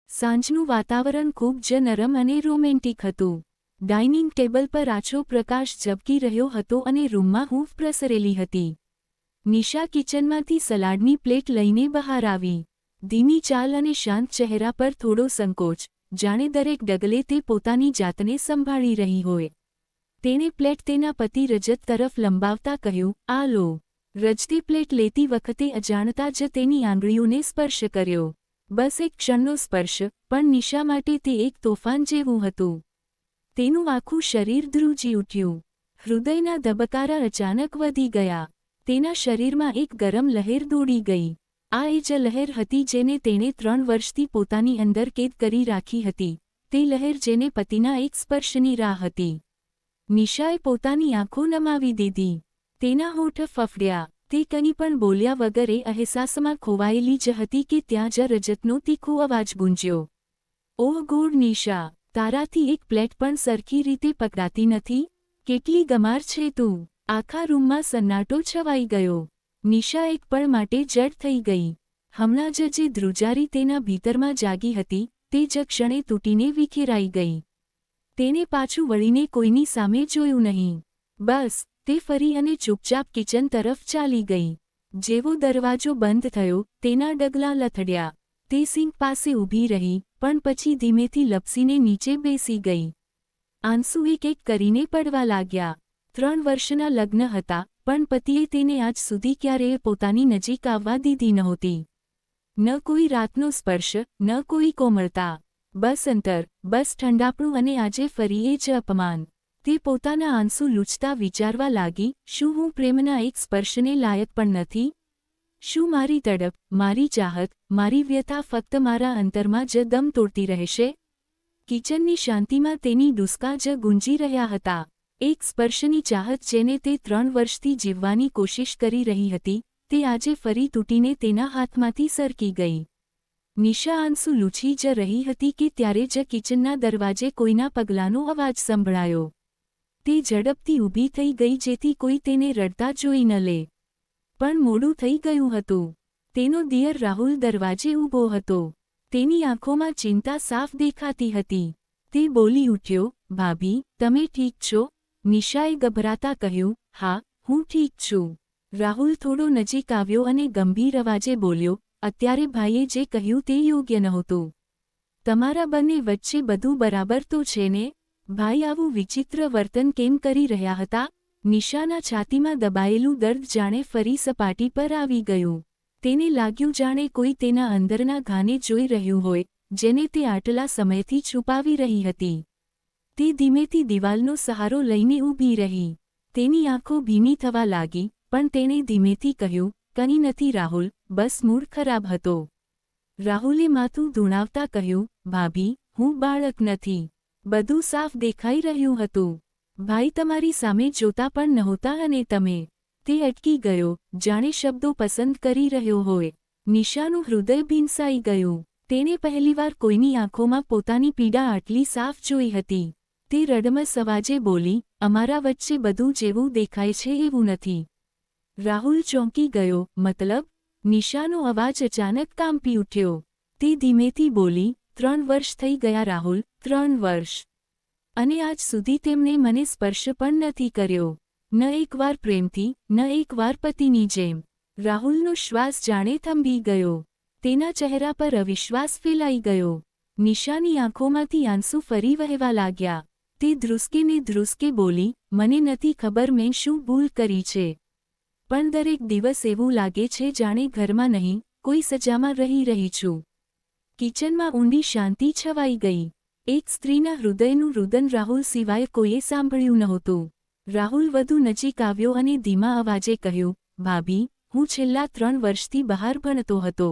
સાંજનું વાતાવરણ ખૂબ જ નરમ અને રોમેન્ટિક હતું. ડાઇનિંગ ટેબલ પર આછો પ્રકાશ ઝબકી રહ્યો હતો અને રૂમમાં હૂંફ પ્રસરેલી હતી. નિશા કિચનમાંથી સલાડની પ્લેટ લઈને બહાર આવી. ધીમી ચાલ અને શાંત ચહેરા પર થોડો સંકોચ, જાણે દરેક ડગલે તે પોતાની જાતને સંભાળી રહી હોય. તેણે પ્લેટ તેના પતિ રજત તરફ લંબાવતા કહ્યું, આ લો. રજતે પ્લેટ લેતી વખતે અજાણતા જ તેની આંગળીઓને સ્પર્શ કર્યો. બસ એક ક્ષણનો સ્પર્શ, પણ નિશા માટે તે એક તોફાન જેવું હતું. તેનું આખું શરીર ધ્રુજી ઉઠ્યું. હૃદયના ધબકારા અચાનક વધી ગયા. તેના શરીરમાં એક ગરમ લહેર દોડી ગઈ. આ એ જ લહેર હતી જેને તેણે 3 વર્ષથી પોતાની અંદર કેદ કરી રાખી હતી, તે લહેર જેને પતિના એક સ્પર્શની રાહ હતી. નિશાએ પોતાની આંખો નમાવી દીધી. તેના હોઠ ફફડ્યા. તે કંઈ પણ બોલ્યા વગર એ અહેસાસમાં ખોવાયેલી જ હતી કે ત્યાં જ રજતનો તીખો અવાજ ગુંજ્યો. ઓહ ગોડ નિશા, તારાથી એક પ્લેટ પણ સરખી રીતે પકડાતી નથી? કેટલી ગમાર છે તું? આખા રૂમમાં સન્નાટો છવાઈ ગયો. નિશા એક પળ માટે જડ થઈ ગઈ. હમણાં જ જે ધ્રુજારી તેના ભીતરમાં જાગી હતી, તે જ ક્ષણે તૂટીને વિખેરાઈ ગઈ. તેણે પાછું વળીને કોઈની સામે જોયું નહીં. બસ, તે ફરી અને ચૂપચાપ કિચન તરફ ચાલી ગઈ. જેવો દરવાજો બંધ થયો, તેના ડગલાં લથડ્યા. તે સિંક પાસે ઊભી રહી, પણ પછી ધીમેથી લપસીને નીચે બેસી ગઈ. આંસુ એક એક કરીને પડવા લાગ્યા. 3 વર્ષના લગ્ન હતા, પણ પતિએ તેને આજ સુધી ક્યારેય પોતાની નજીક આવવા દીધી નહોતી. ન કોઈ રાતનો સ્પર્શ, ન કોઈ કોમળતા. બસ અંતર, બસ ઠંડાપણું અને આજે ફરી એ જ અપમાન. તે પોતાના આંસુ લૂછતા વિચારવા લાગી, શું હું પ્રેમના એક સ્પર્શને લાયક પણ નથી? શું મારી તડપ, મારી ચાહત, મારી વ્યથા ફક્ત મારા અંતરમાં જ દમ તોડતી રહેશે? કિચનની શાંતિમાં તેની ડૂસકા જ ગુંજી રહ્યા હતા. એક સ્પર્શની ચાહત જેને તે 3 વર્ષથી જીવવાની કોશિશ કરી રહી હતી, તે આજે ફરી તૂટીને તેના હાથમાંથી સરકી ગઈ. નિશા આંસુ લૂછી જ રહી હતી કે ત્યારે જ કિચનના દરવાજે કોઈના પગલાંનો અવાજ સંભળાયો. તે ઝડપથી ઊભી થઈ ગઈ જેથી કોઈ તેને રડતા જોઈ ન લે. પણ મોડું થઈ ગયું હતું. તેનો દિયર રાહુલ દરવાજે ઊભો હતો. તેની આંખોમાં ચિંતા સાફ દેખાતી હતી. તે બોલી ઉઠ્યો, ભાભી, તમે ઠીક છો? નિશાએ ગભરાતા કહ્યું, હા, હું ઠીક છું. રાહુલ થોડો નજીક આવ્યો અને ગંભીર અવાજે બોલ્યો, અત્યારે ભાઈએ જે કહ્યું તે યોગ્ય નહોતું. તમારા બંને વચ્ચે બધું બરાબર તો છે ને? ભાઈ આવું વિચિત્ર વર્તન કેમ કરી રહ્યા હતા? નિશાના છાતીમાં દબાયેલું દર્દ જાણે ફરી સપાટી પર આવી ગયું. તેને લાગ્યું જાણે કોઈ તેના અંદરના ઘાને જોઈ રહ્યું હોય, જેને તે આટલા સમયથી છુપાવી રહી હતી. તે ધીમેથી દિવાલનો સહારો લઈને ઊભી રહી. તેની આંખો ભીની થવા લાગી, પણ તેણે ધીમેથી કહ્યું, કંઈ નથી રાહુલ, બસ મૂડ ખરાબ હતો. રાહુલે માથું ધૂણાવતા કહ્યું, ભાભી, હું બાળક નથી. બધું સાફ દેખાઈ રહ્યું હતું. ભાઈ તમારી સામે જોતા પણ નહોતા અને તમે. તે અટકી ગયો, જાણે શબ્દો પસંદ કરી રહ્યો હોય. નિશાનું હૃદય ભીંસાઈ ગયું. તેણે પહેલીવાર કોઈની આંખોમાં પોતાની પીડા આટલી સાફ જોઈ હતી. તે રડમસ અવાજે બોલી, અમારા વચ્ચે બધું જેવું દેખાય છે એવું નથી. રાહુલ ચોંકી ગયો, મતલબ? નિશાનો અવાજ અચાનક કાંપી ઉઠ્યો. તે ધીમેથી બોલી, 3 વર્ષ થઈ ગયા રાહુલ, 3 વર્ષ. અને આજ સુધી તેમણે મને સ્પર્શ પણ નથી કર્યો. ન એકવાર પ્રેમથી, ન એકવાર પતિની જેમ. રાહુલનો શ્વાસ જાણે થંભી ગયો. તેના ચહેરા પર અવિશ્વાસ ફેલાઈ ગયો. નિશાની આંખોમાંથી આંસુ ફરી વહેવા લાગ્યા. તે ધ્રુસકે ને ધ્રુસકે બોલી, મને નથી ખબર મેં શું ભૂલ કરી છે. પણ દરેક દિવસ એવું લાગે છે જાણે ઘરમાં નહીં, કોઈ સજામાં રહી છું. કિચનમાં ઊંડી શાંતિ છવાઈ ગઈ. એક સ્ત્રીના હૃદયનું રુદન રાહુલ સિવાય કોઈએ સાંભળ્યું નહોતું. રાહુલ વધુ નજીક આવ્યો અને ધીમા અવાજે કહ્યું, ભાભી, હું છેલ્લા 3 વર્ષથી બહાર ભણતો હતો.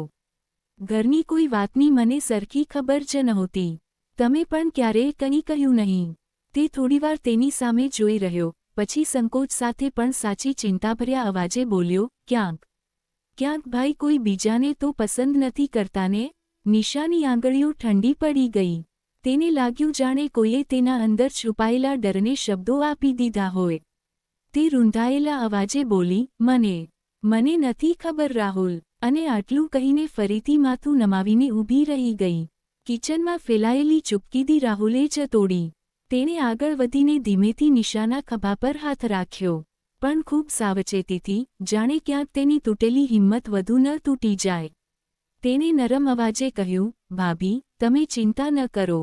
ઘરની કોઈ વાતની મને સરખી ખબર જ નહોતી. તમે પણ ક્યારેય કંઈ કહ્યું નહીં. તે થોડીવાર તેની સામે જોઈ રહ્યો, પછી સંકોચ સાથે પણ સાચી ચિંતાભર્યા અવાજે બોલ્યો, ક્યાંક ભાઈ કોઈ બીજાને તો પસંદ નથી કરતા ને? નિશાની આંગળીઓ ઠંડી પડી ગઈ. તેને લાગ્યું જાણે કોઈએ તેના અંદર છુપાયેલા ડરને શબ્દો આપી દીધા હોય. તે રૂંધાયેલા અવાજે બોલી, મને નથી ખબર રાહુલ. અને આટલું કહીને ફરીથી માથું નમાવીને ઊભી રહી ગઈ. કિચનમાં ફેલાયેલી ચૂપકીદી રાહુલે જ તોડી. તેણે આગળ વધીને ધીમેથી નિશાના ખભા પર હાથ રાખ્યો, પણ ખૂબ સાવચેતીથી, જાણે ક્યાંક તેની તૂટેલી હિંમત વધુ ન તૂટી જાય. તેણે નરમ અવાજે કહ્યું, ભાભી, તમે ચિંતા ન કરો.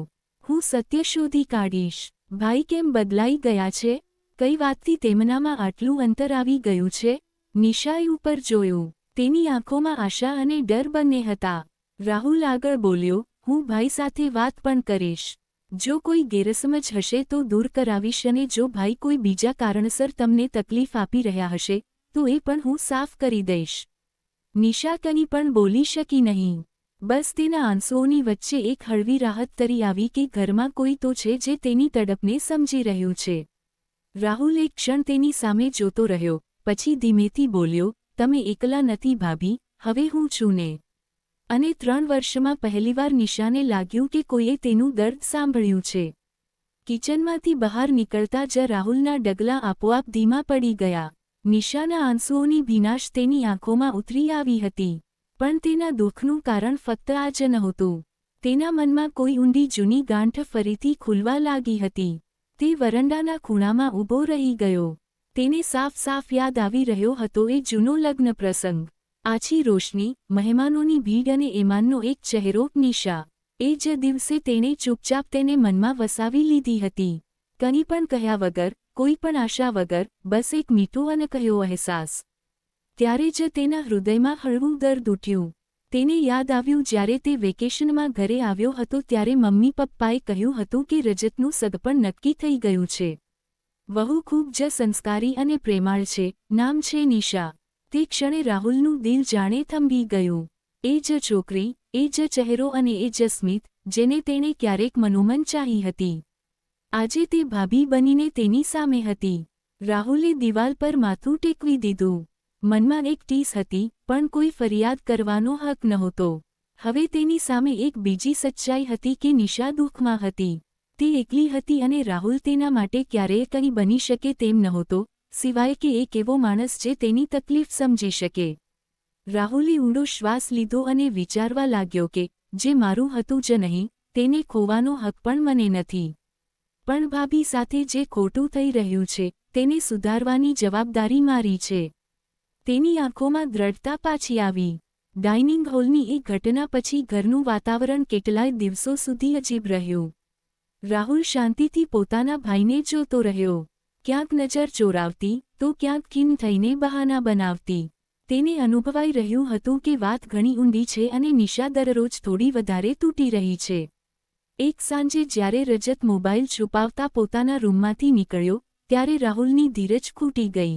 હું સત્ય શોધી કાઢીશ. ભાઈ કેમ બદલાઈ ગયા છે? કઈ વાતથી તેમનામાં આટલું અંતર આવી ગયું છે? નિશાએ ઉપર જોયું. તેની આંખોમાં આશા અને ડર બંને હતા. રાહુલ આગળ બોલ્યો, હું ભાઈ સાથે વાત પણ કરીશ. જો કોઈ ગેરસમજ હશે તો દૂર કરાવીશ, અને જો ભાઈ કોઈ બીજા કારણસર તમને તકલીફ આપી રહ્યા હશે તો એ પણ હું સાફ કરી દઈશ. નિશા કંઈ પણ બોલી શકી નહીં. બસ તેના આંસુઓની વચ્ચે એક હળવી રાહત તરી આવી કે ઘરમાં કોઈ તો છે જે તેની તડપને સમજી રહ્યું છે. રાહુલ એક ક્ષણ તેની સામે જોતો રહ્યો, પછી ધીમેથી બોલ્યો, તમે એકલા નથી ભાભી, હવે હું છું ને. અને 3 વર્ષમાં પહેલીવાર નિશાને લાગ્યું કે કોઈએ તેનું દર્દ સાંભળ્યું છે. કિચનમાંથી બહાર નીકળતા જ રાહુલના ડગલા આપોઆપ ધીમા પડી ગયા. નિશાના આંસુઓની ભીનાશ તેની આંખોમાં ઉતરી આવી હતી. પણ તેના દુઃખનું કારણ ફક્ત આ જ નહોતું. તેના મનમાં કોઈ ઊંડી જૂની ગાંઠ ફરીથી ખુલવા લાગી હતી. તે વરંડાના ખૂણામાં ઊભો રહી ગયો. તેને સાફ સાફ યાદ આવી રહ્યો હતો એ જૂનો લગ્ન પ્રસંગ. આછી રોશની, મહેમાનોની ભીડ અને એમાંનો એક ચહેરો, નિશા. એ જ દિવસે તેણે ચૂપચાપ તેને મનમાં વસાવી લીધી હતી. કંઈ પણ કહ્યા વગર, કોઈ પણ આશા વગર, બસ એક મીઠો અનકહ્યો અહેસાસ. ત્યારે જ તેના હૃદયમાં હળવું દર્દ ઉઠ્યું. તેને યાદ આવ્યું જ્યારે તે વેકેશનમાં ઘરે આવ્યો હતો ત્યારે મમ્મી પપ્પાએ કહ્યું હતું કે રજતનું સગપણ નક્કી થઈ ગયું છે. વહુ ખૂબ જ સંસ્કારી અને પ્રેમાળ છે, નામ છે નિશા. તે ક્ષણે રાહુલનું દિલ જાણે થંભી ગયું. એ જ છોકરી, એ જ ચહેરો અને એ જ સ્મિત, જેને તેણે ક્યારેક મનોમન ચાહી હતી. આજે તે ભાભી બનીને તેની સામે હતી. રાહુલે દિવાલ પર માથું ટેકવી દીધું. મનમાં એક ટીસ હતી, પણ કોઈ ફરિયાદ કરવાનો હક નહોતો. હવે તેની સામે એક બીજી સચ્ચાઈ હતી કે નિશા દુઃખમાં હતી. તે એકલી હતી અને રાહુલ તેના માટે ક્યારેય કંઈ બની શકે તેમ નહોતો, સિવાય કે એક એવો માણસ જે તેની તકલીફ સમજી શકે. રાહુલે ઊંડો શ્વાસ લીધો અને વિચારવા લાગ્યો કે જે મારું હતું જ નહીં, તેને ખોવાનો હક પણ મને નથી. પણ ભાભી સાથે જે ખોટું થઈ રહ્યું છે, તેને સુધારવાની જવાબદારી મારી છે. તેની આંખોમાં દ્રઢતા પાછી આવી. ડાઇનિંગ હોલની એ ઘટના પછી ઘરનું વાતાવરણ કેટલાય દિવસો સુધી અજીબ રહ્યું. રાહુલ શાંતિથી પોતાના ભાઈને જોતો રહ્યો. ક્યાંક નજર ચોરાવતી, તો ક્યાંક ખીન થઈને બહાના બનાવતી. તેને અનુભવાઈ રહ્યું હતું કે વાત ઘણી ઊંડી છે અને નિશા દરરોજ થોડી વધારે તૂટી રહી છે. એક સાંજે જ્યારે રજત મોબાઈલ છુપાવતા પોતાના રૂમમાંથી નીકળ્યો, ત્યારે રાહુલની ધીરજ ખૂટી ગઈ.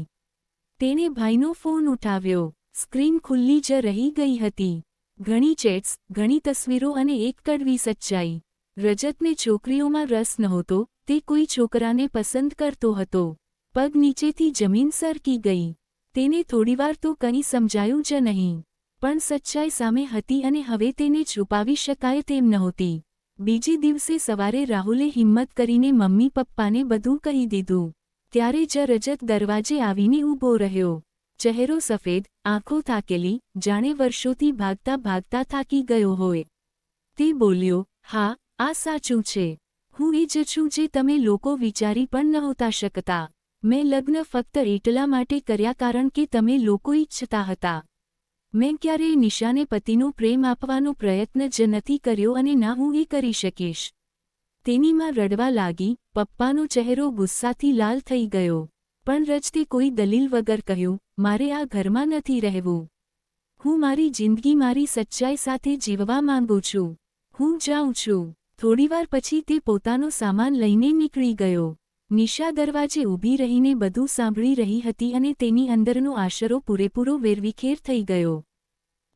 તેણે ભાઈનો ફોન ઉઠાવ્યો. સ્ક્રીન ખુલ્લી જ રહી ગઈ હતી. ઘણી ચેટ્સ, ઘણી તસવીરો અને એક કડવી સચ્ચાઈ. રજતને છોકરીઓમાં રસ નહોતો, તે કોઈ છોકરાને પસંદ કરતો હતો. પગ નીચેથી જમીન સરકી ગઈ. તેને થોડીવાર તો કંઈ સમજાયું જ નહીં. પણ સચ્ચાઈ સામે હતી અને હવે તેને છુપાવી શકાય તેમ નહોતી. બીજી દિવસે સવારે રાહુલે હિંમત કરીને મમ્મી પપ્પાને બધું કહી દીધું. ત્યારે જ રજત દરવાજે આવીને ઊભો રહ્યો. ચહેરો સફેદ, આંખો થાકેલી, જાણે વર્ષોથી ભાગતા ભાગતા થાકી ગયો હોય. તે બોલ્યો, હા, આ સાચું છે. હું એ જ છું જે તમે લોકો વિચારી પણ નહોતા શકતા. મેં લગ્ન ફક્ત એટલા માટે કર્યા કારણ કે તમે લોકો ઈચ્છતા હતા. મેં ક્યારેય નિશાને પતિનો પ્રેમ આપવાનો પ્રયત્ન જ નથી કર્યો અને ના હું એ કરી શકીશ. તેની માં રડવા લાગી. પપ્પાનો ચહેરો ગુસ્સાથી લાલ થઈ ગયો. પણ રજતે કોઈ દલીલ વગર કહ્યું, મારે આ ઘરમાં નથી રહેવું. હું મારી જિંદગી મારી સચ્ચાઈ સાથે જીવવા માંગુ છું. હું જાઉં છું. થોડીવાર પછી તે પોતાનો સામાન લઈને નીકળી ગયો. નિશા દરવાજે ઊભી રહીને બધું સાંભળી રહી હતી અને તેની અંદરનો આશરો પૂરેપૂરો વેરવિખેર થઈ ગયો.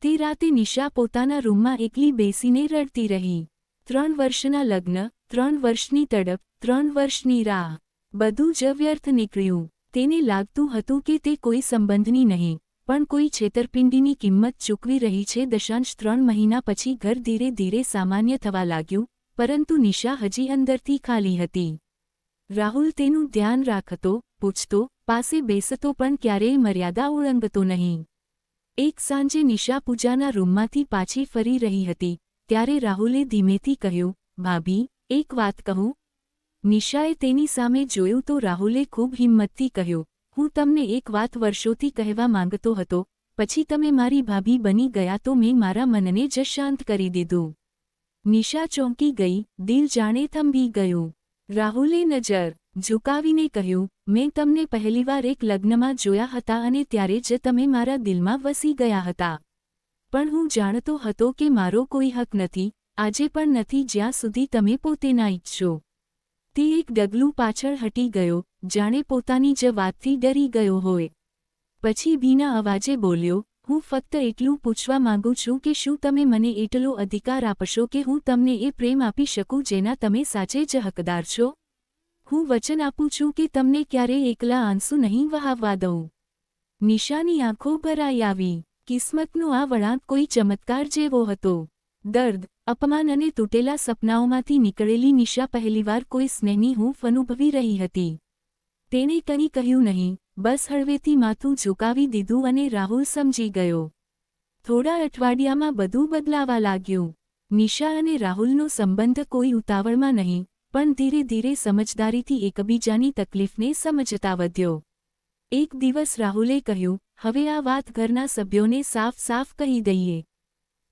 તે રાતે નિશા પોતાના રૂમમાં એકલી બેસીને રડતી રહી. 3 વર્ષના લગ્ન, 3 વર્ષની તડપ, 3 વર્ષની રાહ. બધું જ વ્યર્થ નીકળ્યું. તેને લાગતું હતું કે તે કોઈ સંબંધની નહીં, પણ કોઈ છેતરપિંડીની કિંમત ચૂકવી રહી છે. 3 મહિના પછી ઘર ધીરે ધીરે સામાન્ય થવા લાગ્યું, પરંતુ નિશા હજી અંદરથી ખાલી હતી. રાહુલ તેનું ધ્યાન રાખતો, પૂછતો, પાસે બેસતો, પણ ક્યારેય મર્યાદા ઓળંગતો નહીં. એક સાંજે નિશા પૂજાના રૂમમાંથી પાછી ફરી રહી હતી. ત્યારે રાહુલે ધીમેથી કહ્યું, ભાભી, એક વાત કહું? નિશાએ તેની સામે જોયું તો રાહુલે ખૂબ હિંમતથી કહ્યું, હું તમને એક વાત વર્ષોથી કહેવા માંગતો હતો, પછી તમે મારી ભાભી બની ગયા તો મેં મારા મનને જ શાંત કરી દીધું. નિશા ચોંકી ગઈ, દિલ જાણે થંભી ગયું. રાહુલે નજર ઝુકાવીને કહ્યું, મેં તમને પહેલીવાર એક લગ્નમાં જોયા હતા અને ત્યારે જ તમે મારા દિલમાં વસી ગયા હતા. પણ હું જાણતો હતો કે મારો કોઈ હક નથી, આજે પણ નથી જ્યાં સુધી તમે પોતે ના ઈચ્છો. તે એક ડગલું પાછળ હટી ગયો, જાણે પોતાની જ વાતથી ડરી ગયો હોય. પછી ભીના અવાજે બોલ્યો, હું ફક્ત એટલું પૂછવા માંગુ છું કે શું તમે મને એટલો અધિકાર આપશો કે હું તમને એ પ્રેમ આપી શકું જેના તમે સાચે જ હકદાર છો? હું વચન આપું છું કે તમને ક્યારેય એકલા આંસુ નહીં વહાવવા દઉં. નિશાની આંખો ભરાઈ આવી. કિસ્મતનો આ વળાંક કોઈ ચમત્કાર જેવો હતો. દર્દ, અપમાન અને તૂટેલા સપનાઓમાંથી નીકળેલી નિશા પહેલીવાર કોઈ સ્નેહની હૂંફ અનુભવી રહી હતી. તેણે કંઈ કહ્યું નહીં, બસ હળવેથી માથું ઝુકાવી દીધું અને રાહુલ સમજી ગયો. થોડા અઠવાડિયામાં બધું બદલાવા લાગ્યું. નિશા અને રાહુલનો સંબંધ કોઈ ઉતાવળમાં નહીં, પણ ધીરે ધીરે સમજદારીથી એકબીજાની તકલીફને સમજતા વધ્યો. એક દિવસ રાહુલે કહ્યું, હવે આ વાત ઘરના સભ્યોને સાફ સાફ કહી દઈએ.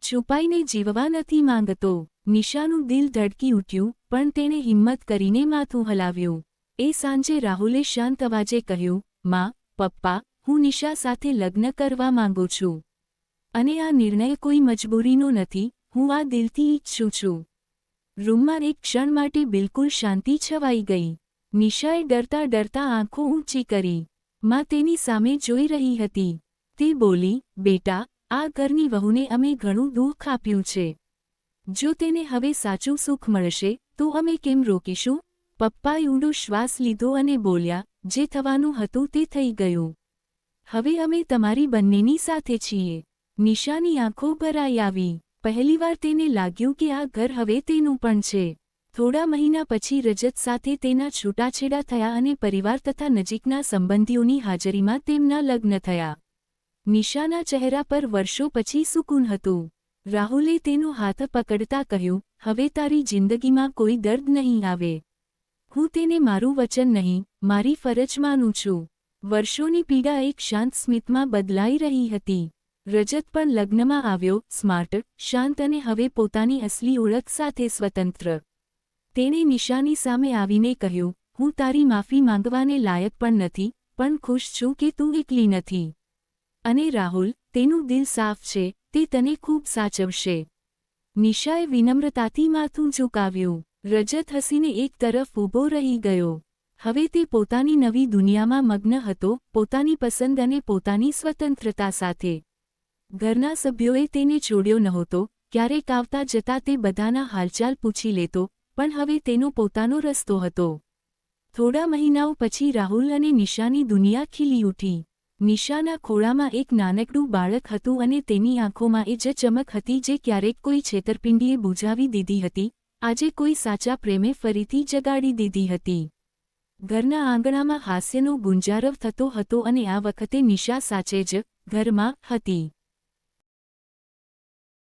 છુપાઈને જીવવા નથી માંગતો. નિશાનું દિલ ધડકી ઉઠ્યું, પણ તેણે હિંમત કરીને માથું હલાવ્યું. એ સાંજે રાહુલે શાંત અવાજે કહ્યું, માં, પપ્પા, હું નિશા સાથે લગ્ન કરવા માંગુ છું. અને આ નિર્ણય કોઈ મજબૂરીનો નથી, હું આ દિલથી ઈચ્છું છું. રૂમમાં એક ક્ષણ માટે બિલકુલ શાંતિ છવાઈ ગઈ. નિશાએ ડરતા ડરતા આંખો ઊંચી કરી. માં તેની સામે જોઈ રહી હતી. તે બોલી, બેટા, આ ઘરની વહુને અમે ઘણું દુઃખ આપ્યું છે. જો તેને હવે સાચું સુખ મળશે, તો અમે કેમ રોકીશું? પપ્પાએ ઊંડો શ્વાસ લીધો અને બોલ્યા, જે થવાનું હતું તે થઈ ગયું. હવે અમે તમારી બંનેની સાથે છીએ. નિશાની આંખો ભરાઈ આવી. પહેલીવાર તેને લાગ્યું કે આ ઘર હવે તેનું પણ છે. થોડા મહિના પછી રજત સાથે તેના છૂટાછેડા થયા અને પરિવાર તથા નજીકના સંબંધીઓની હાજરીમાં તેમના લગ્ન થયા. નિશાના ચહેરા પર વર્ષો પછી સુકૂન હતું. રાહુલે તેનો હાથ પકડતા કહ્યું, હવે તારી જિંદગીમાં કોઈ દર્દ નહીં આવે. હું તેને મારું વચન નહીં, મારી ફરજ માનું છું. વર્ષોની પીડા એક શાંત સ્મિતમાં બદલાઈ રહી હતી. રજત પણ લગ્નમાં આવ્યો, સ્માર્ટ, શાંત અને હવે પોતાની અસલી ઓળખ સાથે સ્વતંત્ર. તેણે નિશાની સામે આવીને કહ્યું, હું તારી માફી માંગવાને લાયક પણ નથી, પણ ખુશ છું કે તું એકલી નથી. અને રાહુલ, તેનું દિલ સાફ છે, તે તને ખૂબ સાચવશે. નિશાએ વિનમ્રતાથી માથું ઝુકાવ્યું. રજત હસીને એક તરફ ઊભો રહી ગયો. હવે તે પોતાની નવી દુનિયામાં મગ્ન હતો, પોતાની પસંદ અને પોતાની સ્વતંત્રતા સાથે. ઘરના સભ્યોએ તેને છોડ્યો નહોતો, ક્યારેક આવતા જતા તે બધાના હાલચાલ પૂછી લેતો, પણ હવે તેનો પોતાનો રસ્તો હતો. થોડા મહિનાઓ પછી રાહુલ અને નિશાની દુનિયા ખીલી ઉઠી. નિશાના ખોળામાં એક નાનકડું બાળક હતું અને તેની આંખોમાં એ જ ચમક હતી જે ક્યારેક કોઈ છેતરપિંડીએ બુઝાવી દીધી હતી, આજે કોઈ સાચા પ્રેમે ફરીથી જગાડી દીધી હતી. ઘરના આંગણામાં હાસ્યનો ગુંજારવ થતો હતો અને આ વખતે નિશા સાચે જ ઘરમાં હતી.